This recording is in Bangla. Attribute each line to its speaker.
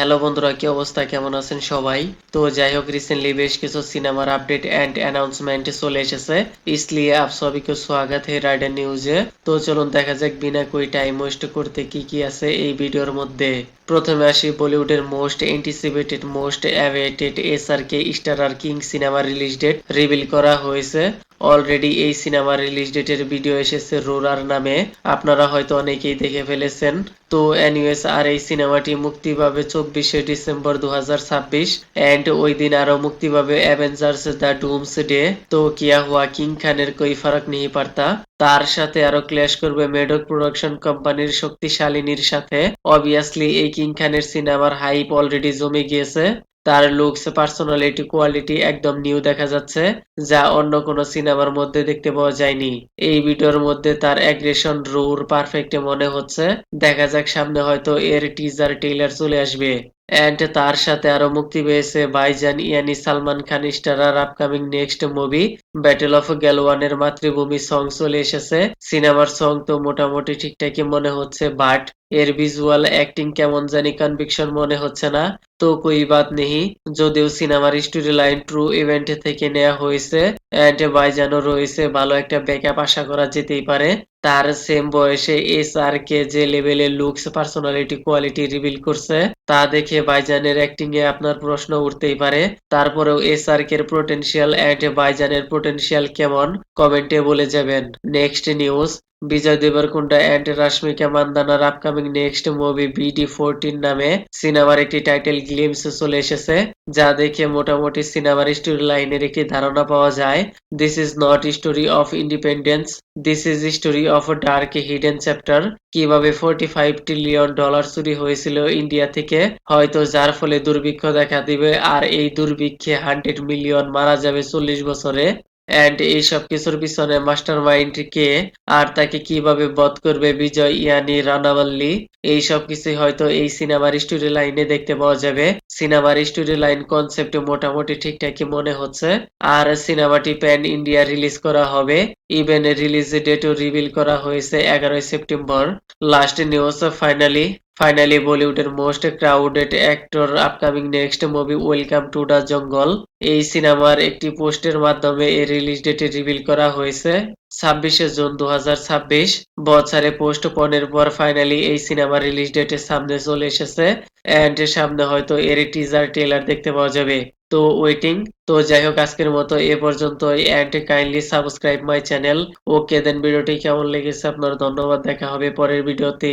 Speaker 1: হ্যালো বন্ধুরা, কি অবস্থা, কেমন আছেন সবাই? তো যাই হোক, রিসেন্টলি বেশ কিছু সিনেমার আপডেট এন্ড অ্যানাউন্সমেন্ট চলে এসেছে, इसलिए आप सभी को स्वागत है রাইডার নিউজে। তো চলুন দেখা যাক বিনা কোই টাইম ওয়েস্ট করতে কি কি আছে এই ভিডিওর মধ্যে। প্রথমে আসি বলিউডের most anticipated most awaited SRK starrer King সিনেমার রিলিজ ডেট রিভিল করা হয়েছে। অলরেডি এই সিনেমার রিলিজ ডেটের ভিডিও এসেছে রোরার নামে, আপনারা হয়তো অনেকেই দেখে ফেলেছেন। তো এনিওয়েজ, আর এই সিনেমাটি মুক্তি পাবে 24শে ডিসেম্বর 2026 এন্ড ওই দিন আরো মুক্তি পাবে অ্যাভেঞ্জার্স দ্য ডুমস ডে। তো কিয়া হুয়া কিং খানের কোই ফারাক নেই পারতা। তার সাথে আরো ক্ল্যাশ করবে মেডক প্রোডাকশন কোম্পানির শক্তিশালিনীর সাথে। অবভিয়াসলি এই কিং খানের সিনেমার হাইপ অলরেডি জমে গিয়েছে। তার লুকস, পার্সোনালিটি, কোয়ালিটি একদম নিউ দেখা যাচ্ছে, যা অন্য কোনো সিনেমার মধ্যে দেখতে পাওয়া যায়নি। এই ভিডিওর মধ্যে তার অ্যাগ্রেশন রোর পারফেক্ট মনে হচ্ছে। দেখা যাক সামনে হয়তো এর টিজার ট্রেইলার চলে আসবে। এন্ড তার সাথে আরো মুক্তি পেয়েছে ভাইজান ইয়ানি Salman Khan starrer upcoming next movie battle of গ্যালওয়ানের মাতৃভূমি সং চলে এসেছে। সিনেমার সং তো মোটামুটি ঠিকঠাকই মনে হচ্ছে, বাট এর ভিজুয়াল অ্যাক্টিং কেমন জানি কনভিকশন মনে হচ্ছে না। তো কোই বাত নেই, যদিও সিনেমার স্টোরি লাইন ট্রু ইভেন্ট থেকে নেওয়া হয়েছে এন্ড ভাইজানও রয়েছে, ভালো একটা ব্যাকআপ আশা করা যেতেই পারে। তার সেম বয়সে এসআরকে যে লেভেলের লুকস, পার্সোনালিটি, কোয়ালিটি রিভিল করছে, তা দেখে ভাইজানের অ্যাক্টিং এ আপনার প্রশ্ন উঠতেই পারে। তারপরেও এসআরকে এর পোটেনশিয়াল এন্ড ভাইজানের পোটেনশিয়াল কেমন, কমেন্টে বলে যাবেন। Next news, Vijay Deverakonda and Rashmika মান্দানার আপকামিং নেক্সট মুভি BD14 নামে সিনেমার একটি টাইটেল গ্লিমস চলে এসেছে, যা দেখে মোটামুটি সিনেমার স্টোরি লাইনের একটি ধারণা পাওয়া যায়। This is not story of independence, this is story of dark hidden chapter. কিভাবে $45 ট্রিলিয়ন চুরি হয়েছিল ইন্ডিয়া থেকে, হয়তো যার ফলে দুর্ভিক্ষ দেখা দিবে, আর এই দুর্ভিক্ষে 100 মিলিয়ন মারা যাবে 40 বছরে। এন্ড এই সব কিছুর পিছনে মাস্টারমাইন্ড কে, আর তাকে কিভাবে বধ করবে বিজয় ইয়ানি রানাওয়াল্লি, এই সব কিছুই হয়তো এই সিনেমার স্টোরি লাইনে দেখতে পাওয়া যাবে। সিনেমার স্টোরি লাইন কনসেপ্ট মোটামুটি ঠিকঠাকই মনে হচ্ছে, আর সিনেমাটি প্যান ইন্ডিয়া রিলিজ করা হবে। ইভেন রিলিজ ডেটও রিভিল করা হয়েছে 11 সেপ্টেম্বর। লাস্ট নিউজ, ফাইনালি বলিউডের most crowded actor upcoming next movie welcome to the jungle. এই সিনেমার একটি পোস্টের মাধ্যমে এর রিলিজ ডেট রিভিল করা হয়েছে 26শে জুন 2026। বছরে পোস্ট পনের পর ফাইনালি এই সিনেমার রিলিজ ডেটের সামনে চলে এসেছে এন্ড সামনে হয়তো এর টিজার ট্রেলার দেখতে পাওয়া যাবে। তো ওয়েটিং। তো যাই হোক, আজকের মতো এ পর্যন্তই and kindly subscribe my channel. Okay then, ভিডিওটি কেমন লেগেছে আপনার, ধন্যবাদ, দেখা হবে পরের ভিডিওতে।